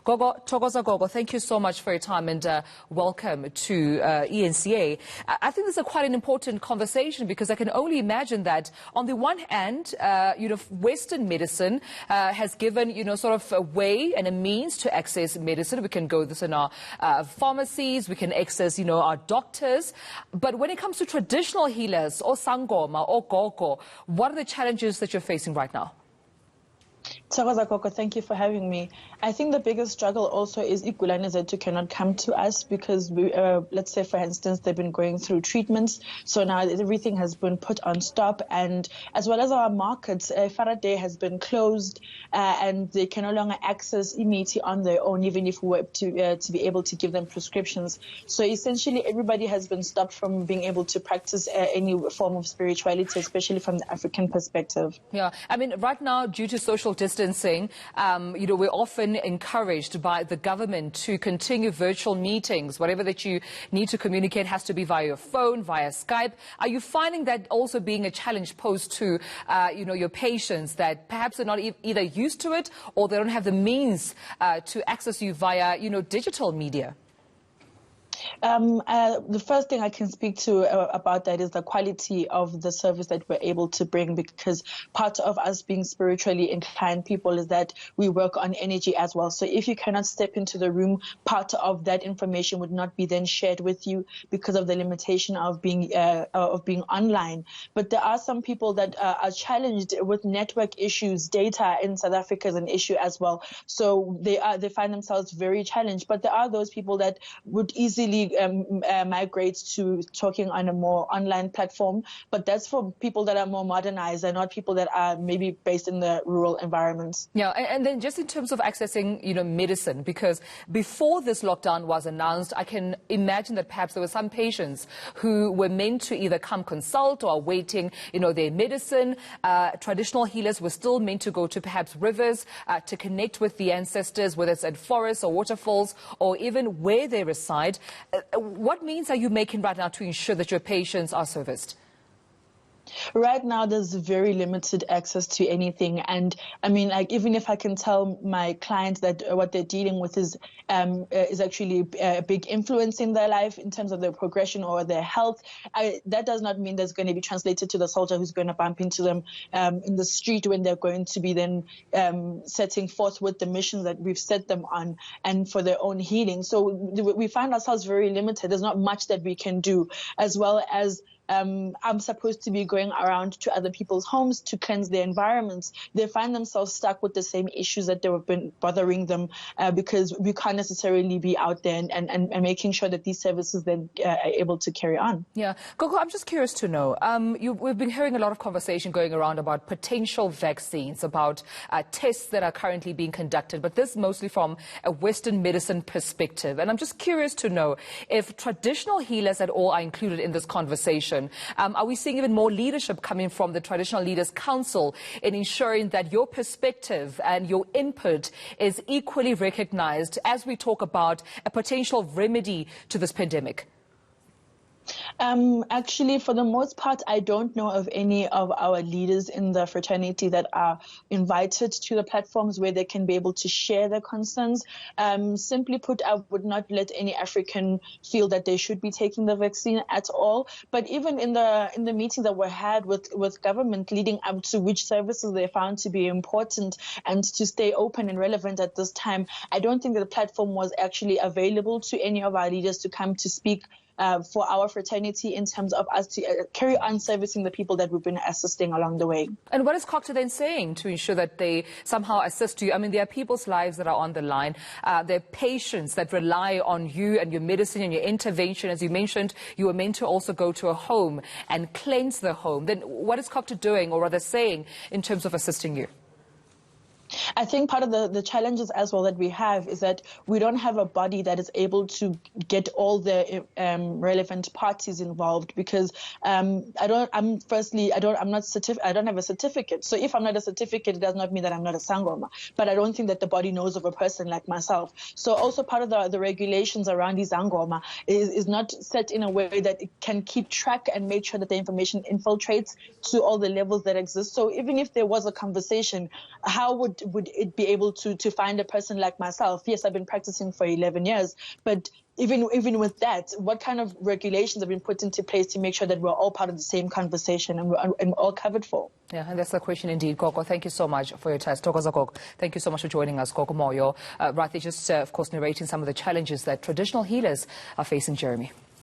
Gogo, thank you so much for your time and welcome to ENCA. I think this is quite an important conversation because I can only imagine that on the one hand, Western medicine has given, sort of a way and a means to access medicine. We can go this in our pharmacies, we can access, our doctors. But when it comes to traditional healers or sangoma or gogo, what are the challenges that you're facing right now? Gogo, thank you for having me. I think the biggest struggle also is Igulane who cannot come to us because we, let's say, for instance, they've been going through treatments. So now everything has been put on stop, and as well as our markets, Faraday has been closed, and they can no longer access imiti on their own, even if we were to be able to give them prescriptions. So essentially, everybody has been stopped from being able to practice any form of spirituality, especially from the African perspective. Yeah, I mean, right now, due to social distancing, we're often encouraged by the government to continue virtual meetings. Whatever that you need to communicate has to be via your phone, via Skype. Are you finding that also being a challenge posed to, your patients, that perhaps they're not either used to it or they don't have the means to access you via, digital media? The first thing I can speak to about that is the quality of the service that we're able to bring, because part of us being spiritually inclined people is that we work on energy as well. So if you cannot step into the room, part of that information would not be then shared with you because of the limitation of being online. But there are some people that are challenged with network issues. Data in South Africa is an issue as well. So they find themselves very challenged. But there are those people that would easily migrate to talking on a more online platform, but that's for people that are more modernized and not people that are maybe based in the rural environments. Yeah, and then just in terms of accessing, medicine, because before this lockdown was announced, I can imagine that perhaps there were some patients who were meant to either come consult or awaiting, their medicine. Traditional healers were still meant to go to perhaps rivers to connect with the ancestors, whether it's at forests or waterfalls or even where they reside. What means are you making right now to ensure that your patients are serviced? Right now, there's very limited access to anything. And I mean, like, even if I can tell my clients that what they're dealing with is actually a big influence in their life in terms of their progression or their health, that does not mean that's going to be translated to the soldier who's going to bump into them in the street when they're going to be then setting forth with the missions that we've set them on and for their own healing. So we find ourselves very limited. There's not much that we can do, as well as I'm supposed to be going around to other people's homes to cleanse their environments. They find themselves stuck with the same issues that have been bothering them because we can't necessarily be out there and making sure that these services then are able to carry on. Yeah. Gogo, I'm just curious to know, we've been hearing a lot of conversation going around about potential vaccines, about tests that are currently being conducted, but this mostly from a Western medicine perspective. And I'm just curious to know if traditional healers at all are included in this conversation. Are we seeing even more leadership coming from the Traditional Leaders Council in ensuring that your perspective and your input is equally recognized as we talk about a potential remedy to this pandemic? Actually, for the most part, I don't know of any of our leaders in the fraternity that are invited to the platforms where they can be able to share their concerns. Simply put, I would not let any African feel that they should be taking the vaccine at all. But even in the meetings that were had with government leading up to which services they found to be important and to stay open and relevant at this time, I don't think that the platform was actually available to any of our leaders to come to speak for our fraternity in terms of us to carry on servicing the people that we've been assisting along the way. And what is COGTA then saying to ensure that they somehow assist you? I mean, there are people's lives that are on the line. There are patients that rely on you and your medicine and your intervention. As you mentioned, you were meant to also go to a home and cleanse the home. Then what is COGTA doing, or rather saying, in terms of assisting you? I think part of the challenges as well that we have is that we don't have a body that is able to get all the relevant parties involved, because I don't have a certificate. So if I'm not a certificate, it does not mean that I'm not a sangoma. But I don't think that the body knows of a person like myself. So also part of the regulations around the sangoma is not set in a way that it can keep track and make sure that the information infiltrates to all the levels that exist. So even if there was a conversation, how would would it be able to find a person like myself? Yes, I've been practicing for 11 years, but even with that, what kind of regulations have been put into place to make sure that we're all part of the same conversation and we're all covered for? Yeah, and that's the question indeed, Gogo. Thank you so much for your time. Thank you so much for joining us, Gogo Moyo. Right, just, of course, narrating some of the challenges that traditional healers are facing, Jeremy.